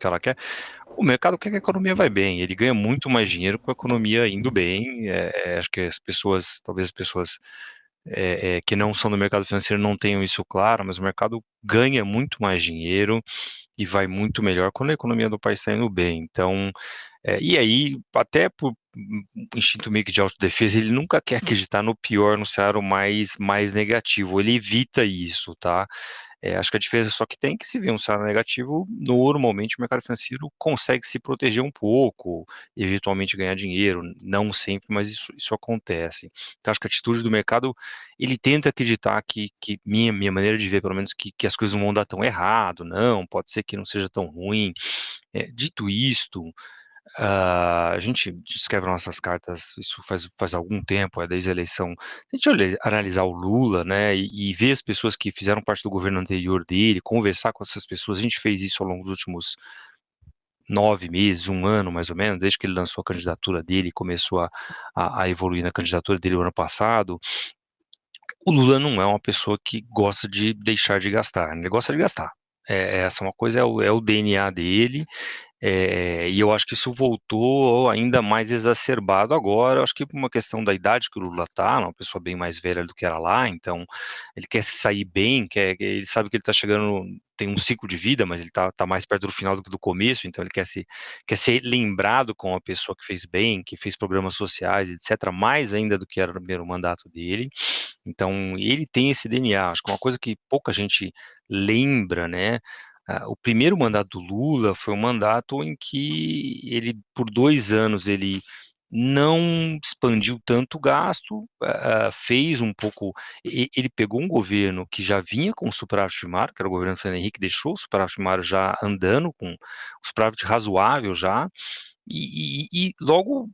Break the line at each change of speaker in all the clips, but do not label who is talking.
que ela quer, o mercado quer que a economia vai bem, ele ganha muito mais dinheiro com a economia indo bem. Acho que as pessoas, talvez as pessoas que não são do mercado financeiro não tenham isso claro, mas o mercado ganha muito mais dinheiro e vai muito melhor quando a economia do país está indo bem. Então, e aí, até por instinto meio que de autodefesa, ele nunca quer acreditar no pior, no cenário mais negativo, ele evita isso, tá? Acho que a diferença só que tem que se vê um cenário negativo, normalmente o mercado financeiro consegue se proteger um pouco, eventualmente ganhar dinheiro, não sempre, mas isso acontece. Então acho que a atitude do mercado, ele tenta acreditar que minha maneira de ver, pelo menos, que as coisas não vão dar tão errado, não, pode ser que não seja tão ruim. Dito isto, a gente escreve nossas cartas, isso faz algum tempo, desde a eleição. A gente analisar o Lula, né, e ver as pessoas que fizeram parte do governo anterior dele, conversar com essas pessoas. A gente fez isso ao longo dos últimos 9 meses, um ano mais ou menos, desde que ele lançou a candidatura dele e começou a evoluir na candidatura dele o ano passado. O Lula não é uma pessoa que gosta de deixar de gastar, ele gosta de gastar. Essa é uma coisa, é o DNA dele. E eu acho que isso voltou ainda mais exacerbado agora. Eu acho que por uma questão da idade que o Lula está, uma pessoa bem mais velha do que era lá, então ele quer se sair bem, ele sabe que ele está chegando, tem um ciclo de vida, mas ele está mais perto do final do que do começo, então ele quer ser lembrado como uma pessoa que fez bem, que fez programas sociais, etc., mais ainda do que era no primeiro mandato dele. Então ele tem esse DNA. Acho que uma coisa que pouca gente lembra, né? O primeiro mandato do Lula foi um mandato em que ele, por 2 anos, ele não expandiu tanto o gasto, fez um pouco. Ele pegou um governo que já vinha com superávit primário, que era o governo Fernando Henrique, deixou o superávit primário já andando, com um superávit razoável já, e logo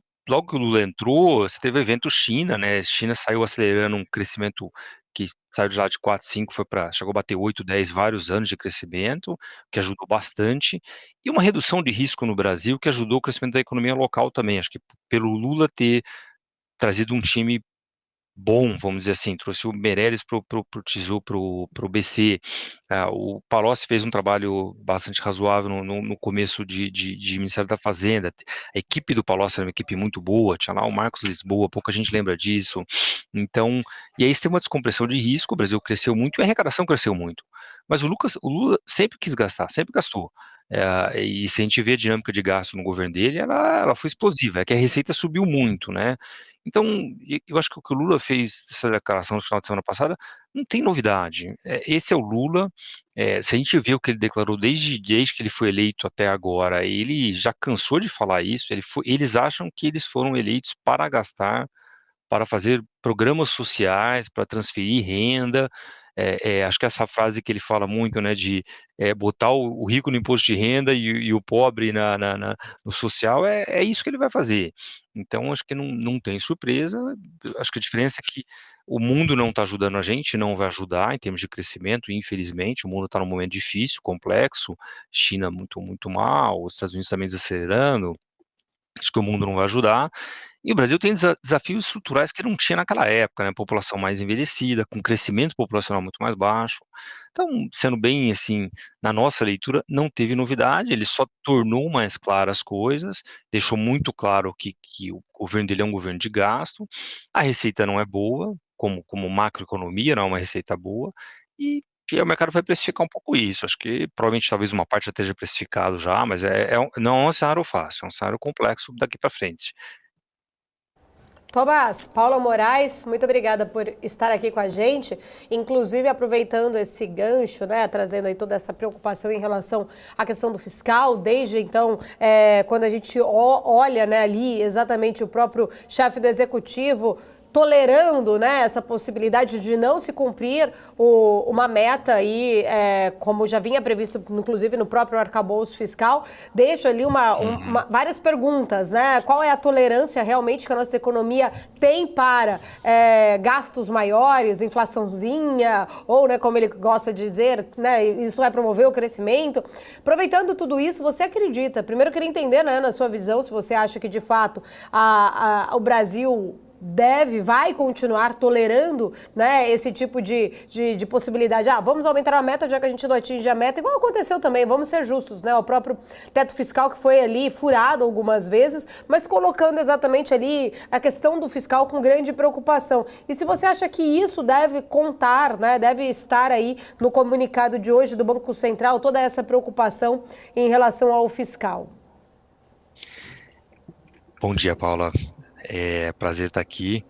que o Lula entrou, você teve o evento China, né? China saiu acelerando um crescimento que saiu de lá de 4, 5, chegou a bater 8, 10, vários anos de crescimento, que ajudou bastante, e uma redução de risco no Brasil, que ajudou o crescimento da economia local também. Acho que pelo Lula ter trazido um time bom, vamos dizer assim, trouxe o Meirelles pro BC. O Palocci fez um trabalho bastante razoável no começo de Ministério da Fazenda. A equipe do Palocci era uma equipe muito boa, tinha lá o Marcos Lisboa, pouca gente lembra disso. Então, e aí você tem uma descompressão de risco, o Brasil cresceu muito e a arrecadação cresceu muito. Mas o Lula sempre quis gastar, sempre gastou. E se a gente vê a dinâmica de gasto no governo dele, ela foi explosiva, é que a receita subiu muito, né? Então, eu acho que o que o Lula fez, essa declaração no final de semana passada, não tem novidade. Esse é o Lula. Se a gente vê o que ele declarou desde que ele foi eleito até agora, ele já cansou de falar isso. Eles acham que eles foram eleitos para gastar, para fazer programas sociais, para transferir renda. Acho que essa frase que ele fala muito, né, de botar o rico no imposto de renda e o pobre no social, é isso que ele vai fazer. Então, acho que não tem surpresa. Acho que a diferença é que o mundo não está ajudando a gente, não vai ajudar em termos de crescimento, infelizmente. O mundo está num momento difícil, complexo. China muito, muito mal, os Estados Unidos também desacelerando. Acho que o mundo não vai ajudar. E o Brasil tem desafios estruturais que não tinha naquela época, né? População mais envelhecida, com crescimento populacional muito mais baixo. Então, sendo bem assim, na nossa leitura, não teve novidade, ele só tornou mais claras as coisas, deixou muito claro que o governo dele é um governo de gasto, a receita não é boa, como macroeconomia, não é uma receita boa, e aí o mercado vai precificar um pouco isso. Acho que provavelmente talvez uma parte já esteja precificado já, mas não é um cenário fácil, é um cenário complexo daqui para frente.
Tomás, Paula Moraes, muito obrigada por estar aqui com a gente, inclusive aproveitando esse gancho, né, trazendo aí toda essa preocupação em relação à questão do fiscal, desde então, quando a gente olha, né, ali exatamente o próprio chefe do executivo tolerando, né, essa possibilidade de não se cumprir uma meta aí, como já vinha previsto, inclusive no próprio arcabouço fiscal, deixa ali várias perguntas, né? Qual é a tolerância realmente que a nossa economia tem para gastos maiores, inflaçãozinha, ou, né, como ele gosta de dizer, né, isso vai promover o crescimento. Aproveitando tudo isso, você acredita? Primeiro eu queria entender, né, na sua visão, se você acha que de fato o Brasil vai continuar tolerando, né, esse tipo de possibilidade. Ah, vamos aumentar a meta já que a gente não atinge a meta, igual aconteceu também, vamos ser justos, né? O próprio teto fiscal que foi ali furado algumas vezes, mas colocando exatamente ali a questão do fiscal com grande preocupação. E se você acha que isso deve contar, né, deve estar aí no comunicado de hoje do Banco Central, toda essa preocupação em relação ao fiscal?
Bom dia, Paula. É prazer estar aqui.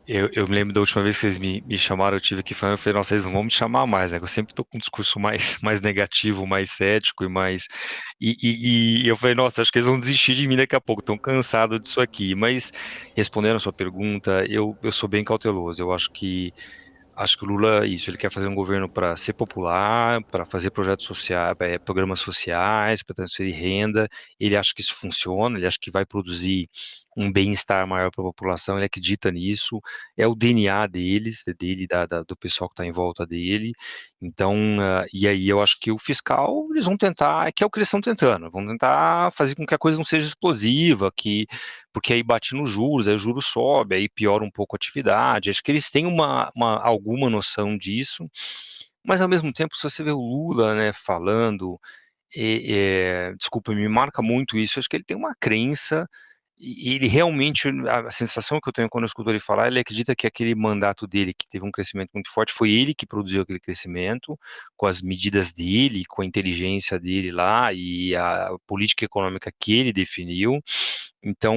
Eu me lembro da última vez que vocês me chamaram, eu tive aqui falando, eu falei, nossa, eles não vão me chamar mais, né? Eu sempre estou com um discurso mais negativo, mais cético e mais. E eu falei, nossa, acho que eles vão desistir de mim daqui a pouco, estão cansados disso aqui. Mas, respondendo a sua pergunta, eu sou bem cauteloso. Eu acho que o Lula, isso, ele quer fazer um governo para ser popular, para fazer projetos sociais, programas sociais, para transferir renda. Ele acha que isso funciona, ele acha que vai produzir um bem-estar maior para a população, ele acredita nisso, é o DNA deles, dele, do pessoal que está em volta dele. Então, e aí eu acho que o fiscal, eles vão tentar, que é o que eles estão tentando, vão tentar fazer com que a coisa não seja explosiva, porque aí bate nos juros, aí o juro sobe, aí piora um pouco a atividade. Acho que eles têm alguma noção disso, mas ao mesmo tempo, se você vê o Lula, né, falando, desculpa, me marca muito isso, acho que ele tem uma crença, e ele realmente, a sensação que eu tenho quando eu escuto ele falar, ele acredita que aquele mandato dele, que teve um crescimento muito forte, foi ele que produziu aquele crescimento, com as medidas dele, com a inteligência dele lá, e a política econômica que ele definiu. Então,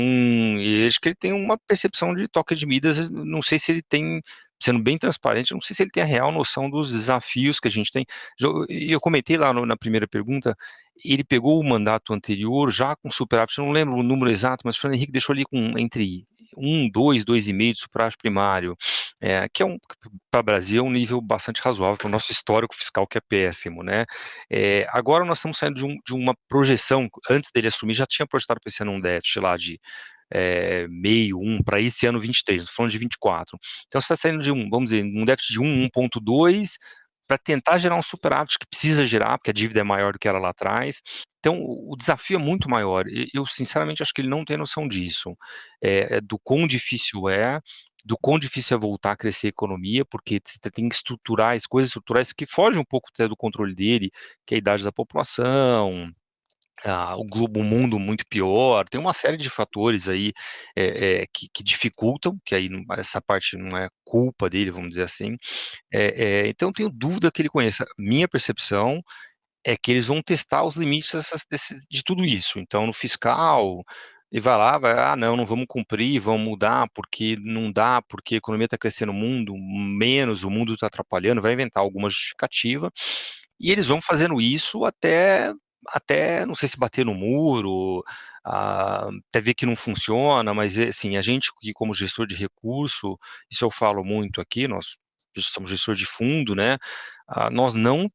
eu acho que ele tem uma percepção de toque de Midas, não sei se ele tem, sendo bem transparente, não sei se ele tem a real noção dos desafios que a gente tem. Eu comentei lá na primeira pergunta, ele pegou o mandato anterior já com superávit, eu não lembro o número exato, mas o Fernando Henrique deixou ali com entre 2,5 de superávit primário, que para o Brasil é um nível bastante razoável para o nosso histórico fiscal, que é péssimo, né? Agora nós estamos saindo de uma projeção, antes dele assumir, já tinha projetado para esse ano um déficit lá de meio, para esse ano 23, estou falando de 24. Então você está saindo de vamos dizer, um déficit de 1,2, para tentar gerar um superávit que precisa gerar, porque a dívida é maior do que era lá atrás. Então, o desafio é muito maior. Eu, sinceramente, acho que ele não tem noção disso, do quão difícil é voltar a crescer a economia, porque você tem que estruturar as coisas estruturais que fogem um pouco até do controle dele, que é a idade da população, o mundo muito pior, tem uma série de fatores aí que dificultam, que aí essa parte não é culpa dele, vamos dizer assim. Então, eu tenho dúvida que ele conheça. Minha percepção é que eles vão testar os limites de tudo isso. Então, no fiscal, ele vai lá, não, não vamos cumprir, vamos mudar, porque não dá, porque a economia está crescendo no mundo, menos, o mundo está atrapalhando, vai inventar alguma justificativa, e eles vão fazendo isso até não sei se bater no muro, até ver que não funciona, mas assim, a gente que como gestor de recurso, isso eu falo muito aqui, nós somos gestor de fundo, né? Nós não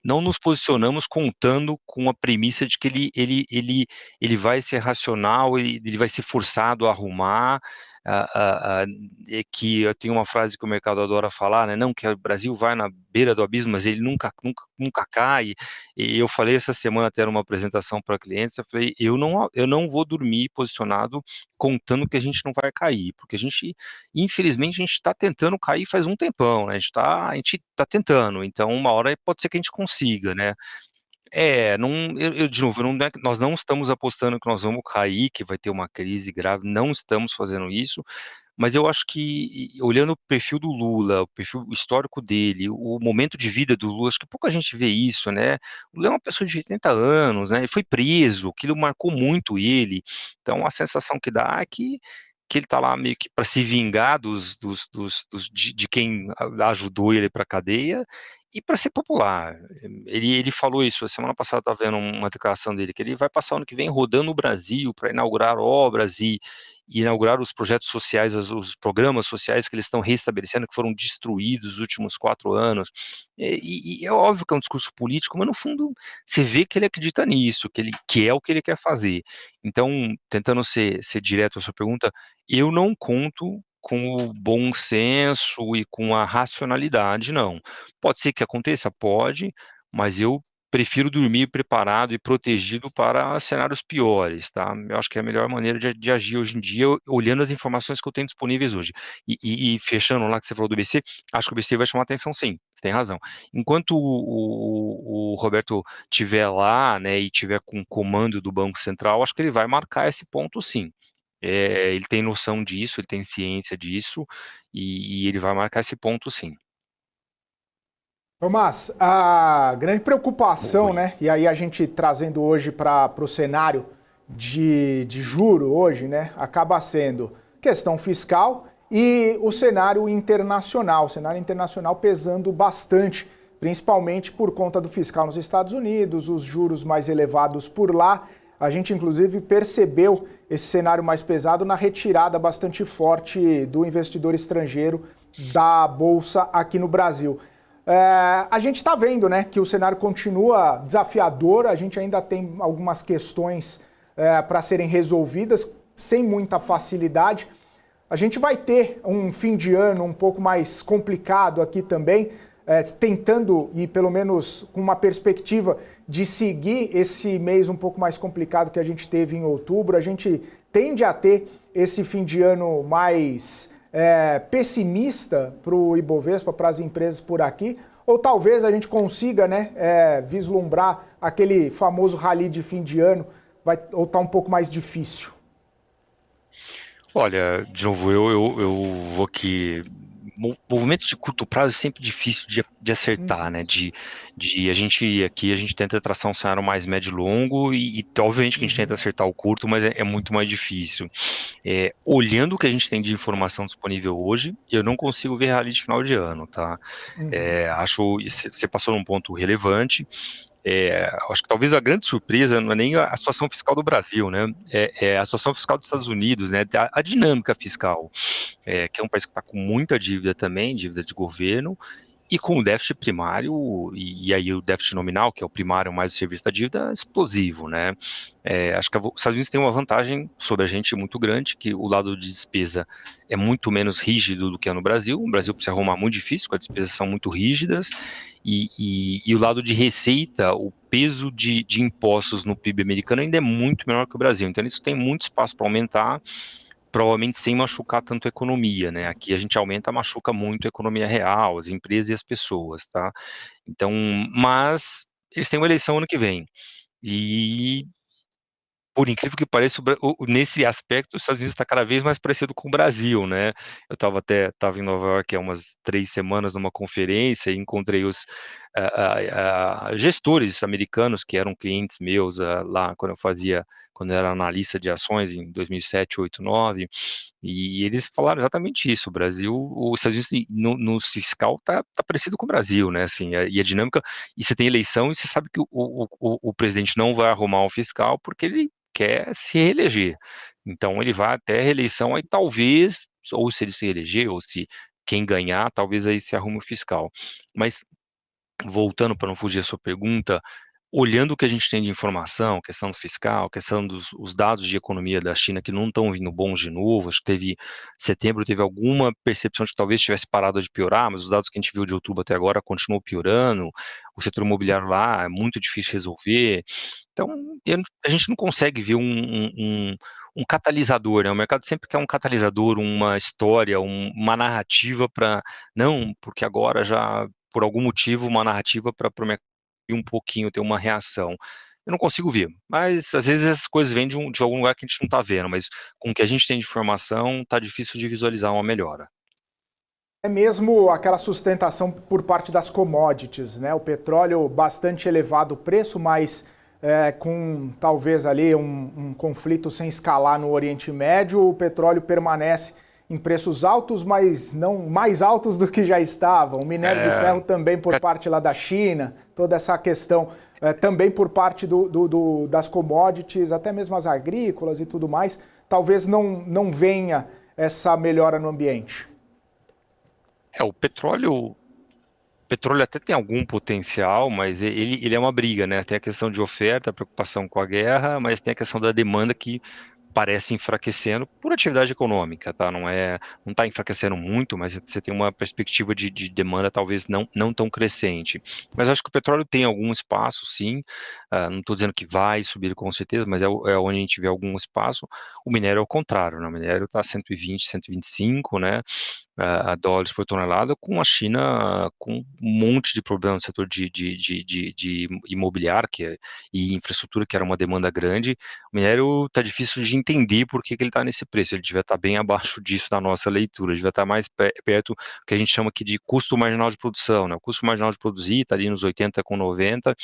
nos posicionamos contando com a premissa de que ele vai ser racional, ele vai ser forçado a arrumar, que eu tenho uma frase que o mercado adora falar, né? Não, que o Brasil vai na beira do abismo, mas ele nunca cai. E eu falei essa semana até numa apresentação para clientes, eu falei, eu não vou dormir posicionado contando que a gente não vai cair, porque infelizmente, a gente está tentando cair faz um tempão, né? A gente tá tentando, então uma hora pode ser que a gente consiga, né? Não, de novo, nós não estamos apostando que nós vamos cair, que vai ter uma crise grave, não estamos fazendo isso, mas eu acho que, olhando o perfil do Lula, o perfil histórico dele, o momento de vida do Lula, acho que pouca gente vê isso, né? O Lula é uma pessoa de 80 anos, né? Ele foi preso, aquilo marcou muito ele. Então, a sensação que dá é que ele está lá meio que para se vingar de quem ajudou ele para a cadeia e para ser popular. Ele falou isso, a semana passada eu estava vendo uma declaração dele, que ele vai passar o ano que vem rodando o Brasil para inaugurar obras e inaugurar os projetos sociais, os programas sociais que eles estão restabelecendo, que foram destruídos nos últimos 4 anos. E é óbvio que é um discurso político, mas no fundo você vê que ele acredita nisso, que é o que ele quer fazer. Então, tentando ser direto à sua pergunta, eu não conto com o bom senso e com a racionalidade, não. Pode ser que aconteça? Pode, mas eu prefiro dormir preparado e protegido para cenários piores, tá? Eu acho que é a melhor maneira de agir hoje em dia, olhando as informações que eu tenho disponíveis hoje. E fechando lá que você falou do BC, acho que o BC vai chamar atenção sim, você tem razão. Enquanto o Roberto tiver lá, né, e tiver com o comando do Banco Central, acho que ele vai marcar esse ponto sim. Ele tem noção disso, ele tem ciência disso, e ele vai marcar esse ponto sim.
Tomás, a grande preocupação,
Oi.
né? E aí a gente trazendo hoje para o cenário de juro hoje, né? Acaba sendo questão fiscal e o cenário internacional. O cenário internacional pesando bastante, principalmente por conta do fiscal nos Estados Unidos, os juros mais elevados por lá. A gente, inclusive, percebeu esse cenário mais pesado na retirada bastante forte do investidor estrangeiro da Bolsa aqui no Brasil. A gente está vendo, né, que o cenário continua desafiador, a gente ainda tem algumas questões para serem resolvidas sem muita facilidade. A gente vai ter um fim de ano um pouco mais complicado aqui também, tentando e pelo menos com uma perspectiva de seguir esse mês um pouco mais complicado que a gente teve em outubro. A gente tende a ter esse fim de ano mais pessimista para o Ibovespa, para as empresas por aqui, ou talvez a gente consiga, né, vislumbrar aquele famoso rally de fim de ano, ou está um pouco mais difícil?
Olha, de novo, eu vou aqui. Movimento de curto prazo é sempre difícil de acertar, né? A gente aqui a gente tenta traçar um cenário mais médio e longo e obviamente que a gente tenta acertar o curto, mas é muito mais difícil. Olhando o que a gente tem de informação disponível hoje, eu não consigo ver rally de final de ano, tá? Acho você passou num ponto relevante. Acho que talvez a grande surpresa não é nem a situação fiscal do Brasil, né? É a situação fiscal dos Estados Unidos, né? A dinâmica fiscal, que é um país que está com muita dívida também, dívida de governo, e com o déficit primário, e aí o déficit nominal, que é o primário mais o serviço da dívida, explosivo, né? Acho que os Estados Unidos têm uma vantagem sobre a gente muito grande, que o lado de despesa é muito menos rígido do que é no Brasil. O Brasil precisa arrumar muito difícil, porque as despesas são muito rígidas, e o lado de receita, o peso de impostos no PIB americano ainda é muito menor que o Brasil. Então, isso tem muito espaço para aumentar, provavelmente sem machucar tanto a economia, né? Aqui a gente aumenta, machuca muito a economia real, as empresas e as pessoas, tá? Então, mas eles têm uma eleição ano que vem. E por incrível que pareça, nesse aspecto, os Estados Unidos está cada vez mais parecido com o Brasil, né? Eu estava em Nova York há umas 3 semanas numa conferência e encontrei os gestores americanos que eram clientes meus lá quando eu era analista de ações em 2007, 2008, 2009, e eles falaram exatamente isso. O Brasil, os Estados Unidos no fiscal tá parecido com o Brasil, né? Assim, e a dinâmica, e você tem eleição e você sabe que o presidente não vai arrumar o fiscal porque ele quer se reeleger. Então ele vai até a reeleição, aí talvez, ou se ele se reeleger, ou se quem ganhar, talvez aí se arrume o fiscal. Mas voltando para não fugir da sua pergunta, olhando o que a gente tem de informação, questão fiscal, questão dos os dados de economia da China que não estão vindo bons de novo, acho que setembro teve alguma percepção de que talvez tivesse parado de piorar, mas os dados que a gente viu de outubro até agora continuam piorando, o setor imobiliário lá é muito difícil de resolver, então a gente não consegue ver um catalisador, né? O mercado sempre quer um catalisador, uma história, uma narrativa para, não, porque agora já, por algum motivo, uma narrativa para o mercado um pouquinho, ter uma reação. Eu não consigo ver, mas às vezes essas coisas vêm de algum lugar que a gente não está vendo, mas com o que a gente tem de informação, está difícil de visualizar uma melhora.
É mesmo aquela sustentação por parte das commodities, né? O petróleo bastante elevado o preço, mas com talvez ali um conflito sem escalar no Oriente Médio, o petróleo permanece em preços altos, mas não mais altos do que já estavam. O minério de ferro também por parte lá da China, toda essa questão também por parte das commodities, até mesmo as agrícolas e tudo mais, talvez não venha essa melhora no ambiente.
O petróleo até tem algum potencial, mas ele é uma briga, né? Tem a questão de oferta, a preocupação com a guerra, mas tem a questão da demanda que parece enfraquecendo por atividade econômica, tá? Não está enfraquecendo muito, mas você tem uma perspectiva de demanda talvez não tão crescente. Mas acho que o petróleo tem algum espaço, sim. Não estou dizendo que vai subir com certeza, mas é onde a gente vê algum espaço. O minério é o contrário, né? O minério está 120, 125, né? Dólares por tonelada, com a China com um monte de problema no setor de imobiliário e infraestrutura, que era uma demanda grande. O minério está difícil de entender por que ele está nesse preço. Ele devia estar bem abaixo disso na nossa leitura, devia estar mais perto do que a gente chama aqui de custo marginal de produção, né? O custo marginal de produzir está ali nos 80 com 90.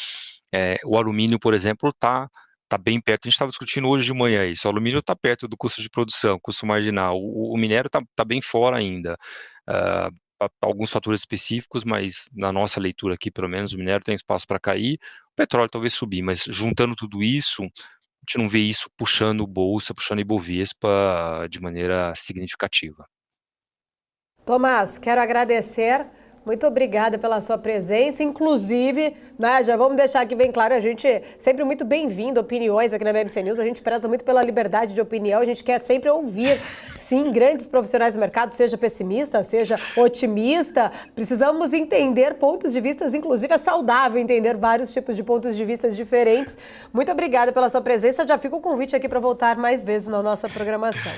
O alumínio, por exemplo, está bem perto. A gente estava discutindo hoje de manhã isso. O alumínio está perto do custo de produção, custo marginal. O minério está bem fora ainda. Alguns fatores específicos, mas na nossa leitura aqui, pelo menos, o minério tem espaço para cair, o petróleo talvez subir, mas juntando tudo isso, a gente não vê isso puxando bolsa, puxando Ibovespa de maneira significativa.
Tomás, quero agradecer. Muito obrigada pela sua presença, inclusive, né, já vamos deixar aqui bem claro, a gente sempre muito bem-vindo, opiniões aqui na BMC News, a gente preza muito pela liberdade de opinião, a gente quer sempre ouvir, sim, grandes profissionais do mercado, seja pessimista, seja otimista, precisamos entender pontos de vista, inclusive é saudável entender vários tipos de pontos de vista diferentes. Muito obrigada pela sua presença, já fica o convite aqui para voltar mais vezes na nossa programação.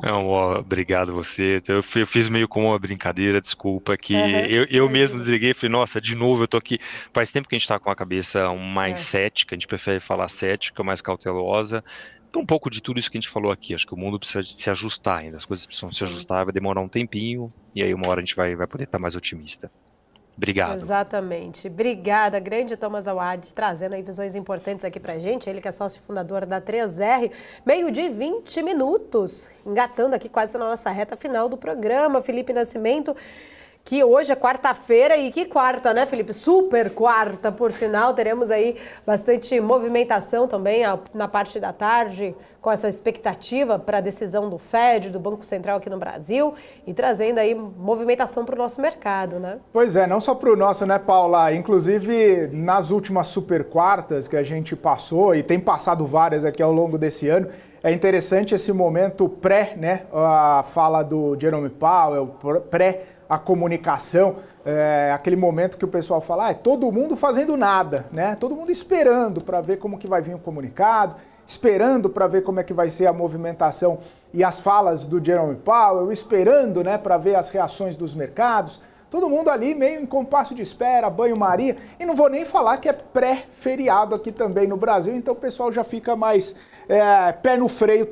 Não, obrigado você. Eu fiz meio como uma brincadeira, desculpa, que eu mesmo desliguei e falei, nossa, de novo eu tô aqui. Faz tempo que a gente tá com a cabeça mais cética, a gente prefere falar cética, mais cautelosa. Um pouco de tudo isso que a gente falou aqui. Acho que o mundo precisa se ajustar ainda, as coisas precisam se ajustar, vai demorar um tempinho, e aí uma hora a gente vai poder estar mais otimista. Obrigado.
Exatamente. Obrigada, grande Thomas Awad, trazendo aí visões importantes aqui pra gente. Ele que é sócio fundador da 3R. 12h e 20 minutos, engatando aqui quase na nossa reta final do programa. Felipe Nascimento, que hoje é quarta-feira e que quarta, né, Felipe? Super quarta, por sinal. Teremos aí bastante movimentação também na parte da tarde, com essa expectativa para a decisão do FED, do Banco Central aqui no Brasil, e trazendo aí movimentação para o nosso mercado, né?
Pois é, não só para o nosso, né, Paula? Inclusive, nas últimas super quartas que a gente passou, e tem passado várias aqui ao longo desse ano, é interessante esse momento pré, né, a fala do Jerome Powell, pré a comunicação, aquele momento que o pessoal fala, todo mundo fazendo nada, né? Todo mundo esperando para ver como que vai vir o comunicado, esperando para ver como é que vai ser a movimentação e as falas do Jerome Powell, esperando, né, para ver as reações dos mercados. Todo mundo ali meio em compasso de espera, banho-maria, e não vou nem falar que é pré-feriado aqui também no Brasil, então o pessoal já fica mais pé no freio também.